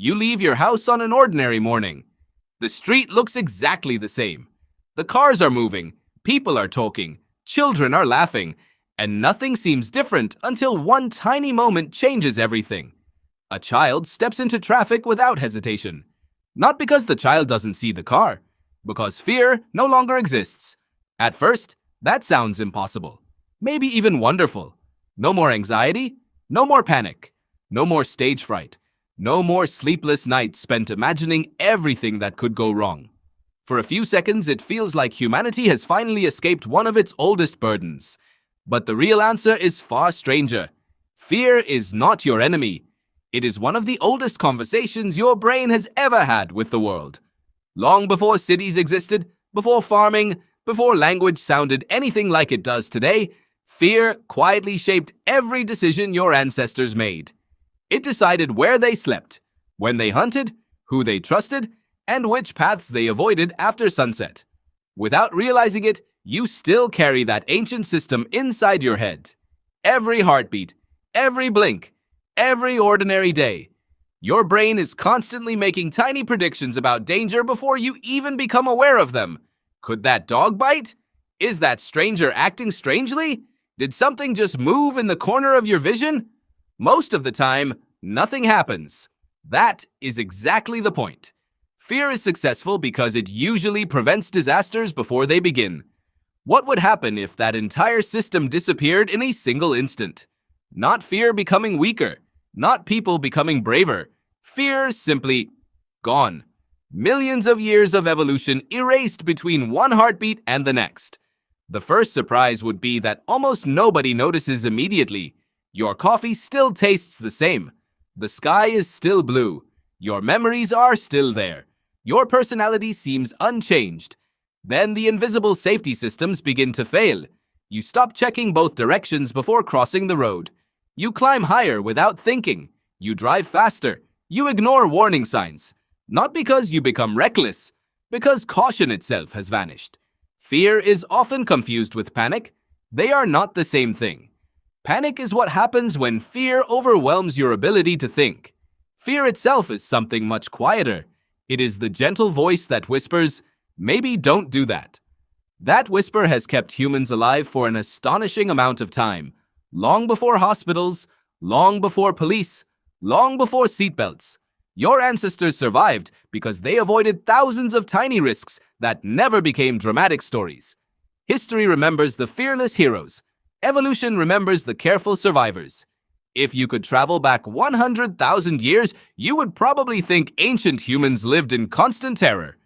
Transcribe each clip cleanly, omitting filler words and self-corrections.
You leave your house on an ordinary morning. The street looks exactly the same. The cars are moving, people are talking, children are laughing, and nothing seems different until one tiny moment changes everything. A child steps into traffic without hesitation. Not because the child doesn't see the car, because fear no longer exists. At first, that sounds impossible, maybe even wonderful. No more anxiety, no more panic, no more stage fright, no more sleepless nights spent imagining everything that could go wrong. For a few seconds, it feels like humanity has finally escaped one of its oldest burdens. But the real answer is far stranger. Fear is not your enemy. It is one of the oldest conversations your brain has ever had with the world. Long before cities existed, before farming, before language sounded anything like it does today, fear quietly shaped every decision your ancestors made. It decided where they slept, when they hunted, who they trusted, and which paths they avoided after sunset. Without realizing it, you still carry that ancient system inside your head. Every heartbeat, every blink, every ordinary day. Your brain is constantly making tiny predictions about danger before you even become aware of them. Could that dog bite? Is that stranger acting strangely? Did something just move in the corner of your vision? Most of the time, nothing happens. That is exactly the point. Fear is successful because it usually prevents disasters before they begin. What would happen if that entire system disappeared in a single instant? Not fear becoming weaker, not people becoming braver. Fear simply gone. Millions of years of evolution erased between one heartbeat and the next. The first surprise would be that almost nobody notices immediately. Your coffee still tastes the same. The sky is still blue. Your memories are still there. Your personality seems unchanged. Then the invisible safety systems begin to fail. You stop checking both directions before crossing the road. You climb higher without thinking. You drive faster. You ignore warning signs. Not because you become reckless, because caution itself has vanished. Fear is often confused with panic. They are not the same thing. Panic is what happens when fear overwhelms your ability to think. Fear itself is something much quieter. It is the gentle voice that whispers, "Maybe don't do that." That whisper has kept humans alive for an astonishing amount of time. Long before hospitals, long before police, long before seatbelts. Your ancestors survived because they avoided thousands of tiny risks that never became dramatic stories. History remembers the fearless heroes. Evolution remembers the careful survivors. If you could travel back 100,000 years, you would probably think ancient humans lived in constant terror.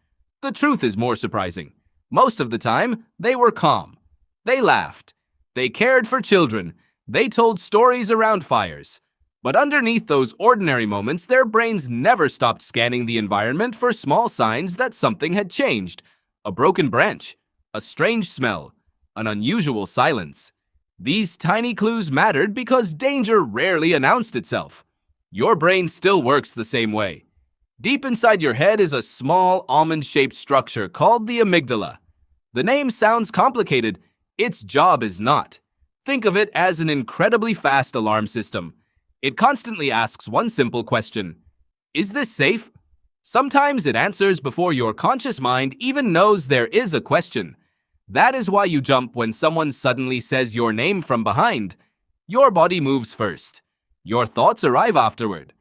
The truth is more surprising. Most of the time, they were calm. They laughed. They cared for children. They told stories around fires. But underneath those ordinary moments, their brains never stopped scanning the environment for small signs that something had changed. A broken branch, a strange smell, an unusual silence. These tiny clues mattered because danger rarely announced itself. Your brain still works the same way. Deep inside your head is a small almond-shaped structure called the amygdala. The name sounds complicated. Its job is not. Think of it as an incredibly fast alarm system. It constantly asks one simple question: is this safe? Sometimes it answers before your conscious mind even knows there is a question. That is why you jump when someone suddenly says your name from behind. Your body moves first. Your thoughts arrive afterward.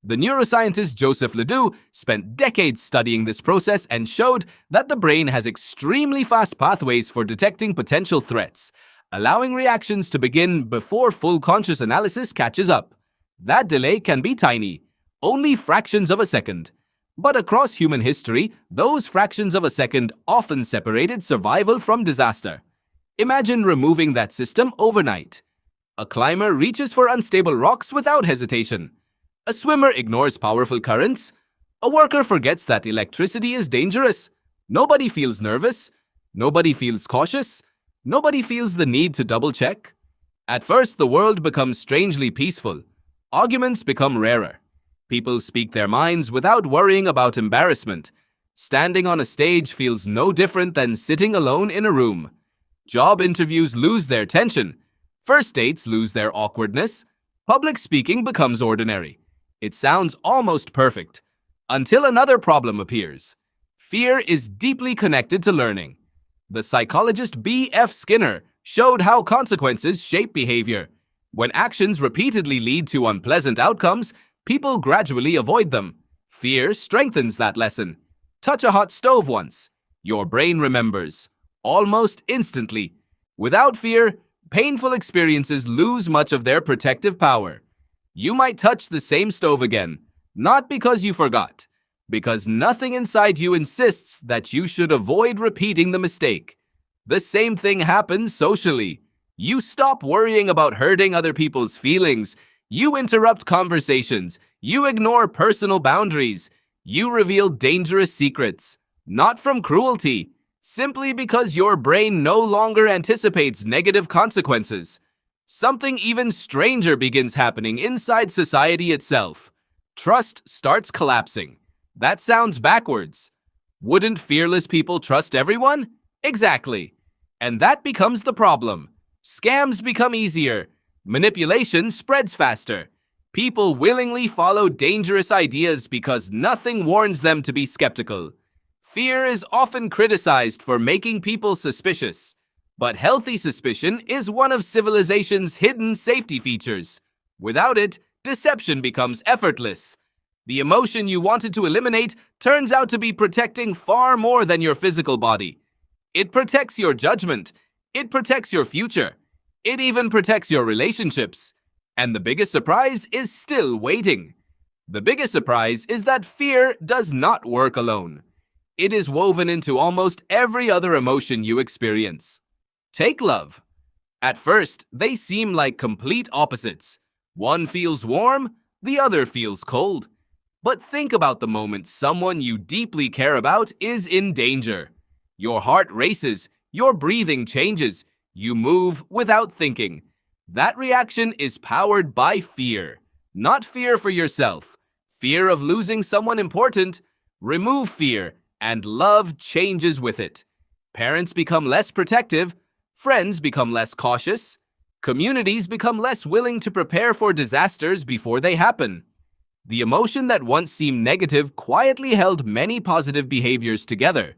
The neuroscientist Joseph Ledoux spent decades studying this process and showed that the brain has extremely fast pathways for detecting potential threats, allowing reactions to begin before full conscious analysis catches up. That delay can be tiny, only fractions of a second. But across human history, those fractions of a second often separated survival from disaster. Imagine removing that system overnight. A climber reaches for unstable rocks without hesitation. A swimmer ignores powerful currents. A worker forgets that electricity is dangerous. Nobody feels nervous. Nobody feels cautious. Nobody feels the need to double-check. At first, the world becomes strangely peaceful. Arguments become rarer. People speak their minds without worrying about embarrassment. Standing on a stage feels no different than sitting alone in a room. Job interviews lose their tension. First dates lose their awkwardness. Public speaking becomes ordinary. It sounds almost perfect. until another problem appears. Fear is deeply connected to learning. The psychologist B.F. Skinner showed how consequences shape behavior. When actions repeatedly lead to unpleasant outcomes, people gradually avoid them. Fear strengthens that lesson. Touch a hot stove once. Your brain remembers, almost instantly. Without fear, painful experiences lose much of their protective power. You might touch the same stove again, not because you forgot, because nothing inside you insists that you should avoid repeating the mistake. The same thing happens socially. You stop worrying about hurting other people's feelings. You interrupt conversations. You ignore personal boundaries. You reveal dangerous secrets, not from cruelty, simply because your brain no longer anticipates negative consequences. Something even stranger begins happening inside society itself. Trust starts collapsing. That sounds backwards. Wouldn't fearless people trust everyone? Exactly. And that becomes the problem. Scams become easier. Manipulation spreads faster. People willingly follow dangerous ideas because nothing warns them to be skeptical. Fear is often criticized for making people suspicious. But healthy suspicion is one of civilization's hidden safety features. Without it, deception becomes effortless. The emotion you wanted to eliminate turns out to be protecting far more than your physical body. It protects your judgment. It protects your future. It even protects your relationships. And the biggest surprise is still waiting. The biggest surprise is that fear does not work alone. It is woven into almost every other emotion you experience. Take love. At first, they seem like complete opposites. One feels warm, the other feels cold. But think about the moment someone you deeply care about is in danger. Your heart races, your breathing changes, you move without thinking. That reaction is powered by fear, not fear for yourself. Fear of losing someone important. Remove fear, and love changes with it. Parents become less protective, friends become less cautious, communities become less willing to prepare for disasters before they happen. The emotion that once seemed negative quietly held many positive behaviors together.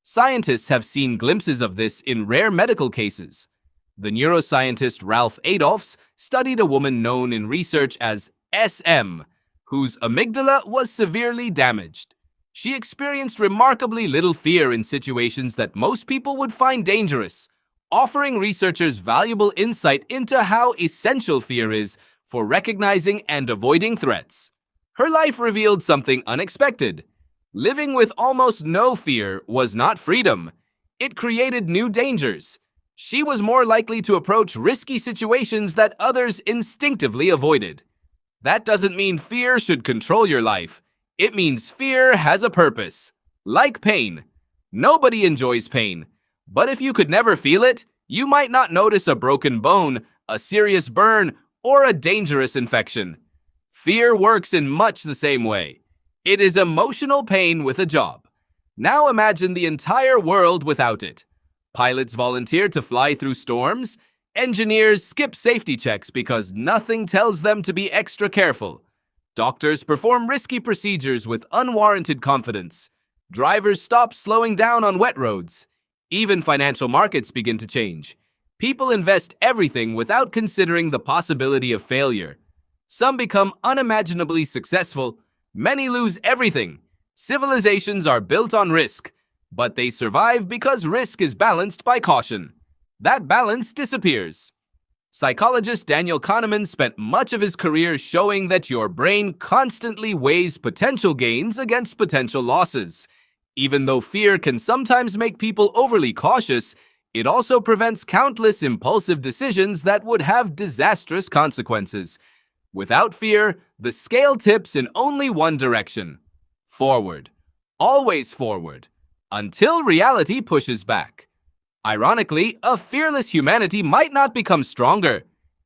Scientists have seen glimpses of this in rare medical cases. The neuroscientist Ralph Adolphs studied a woman known in research as SM, whose amygdala was severely damaged. She experienced remarkably little fear in situations that most people would find dangerous, offering researchers valuable insight into how essential fear is for recognizing and avoiding threats. Her life revealed something unexpected. Living with almost no fear was not freedom. It created new dangers. She was more likely to approach risky situations that others instinctively avoided. That doesn't mean fear should control your life. It means fear has a purpose. Like pain. Nobody enjoys pain. But if you could never feel it, you might not notice a broken bone, a serious burn, or a dangerous infection. Fear works in much the same way. It is emotional pain with a job. Now imagine the entire world without it. Pilots volunteer to fly through storms. Engineers skip safety checks because nothing tells them to be extra careful. Doctors perform risky procedures with unwarranted confidence. Drivers stop slowing down on wet roads. Even financial markets begin to change. People invest everything without considering the possibility of failure. Some become unimaginably successful. Many lose everything. Civilizations are built on risk, but they survive because risk is balanced by caution. That balance disappears. Psychologist Daniel Kahneman spent much of his career showing that your brain constantly weighs potential gains against potential losses. Even though fear can sometimes make people overly cautious, it also prevents countless impulsive decisions that would have disastrous consequences. Without fear, the scale tips in only one direction. Forward. Always forward. Until reality pushes back. Ironically, a fearless humanity might not become stronger.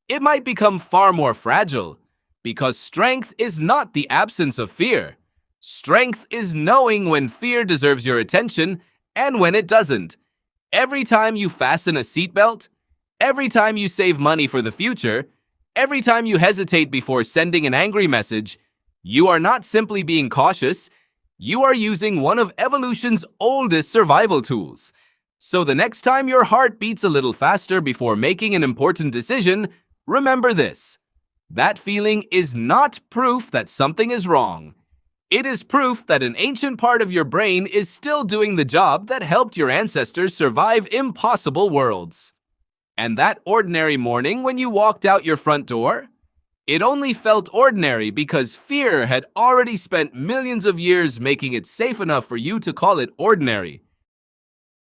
It might become far more fragile. Because strength is not the absence of fear. Strength is knowing when fear deserves your attention and when it doesn't. Every time you fasten a seatbelt, every time you save money for the future, every time you hesitate before sending an angry message, you are not simply being cautious, You are using one of evolution's oldest survival tools. So the next time your heart beats a little faster before making an important decision, remember this. That feeling is not proof that something is wrong. It is proof that an ancient part of your brain is still doing the job that helped your ancestors survive impossible worlds. And that ordinary morning when you walked out your front door? It only felt ordinary because fear had already spent millions of years making it safe enough for you to call it ordinary.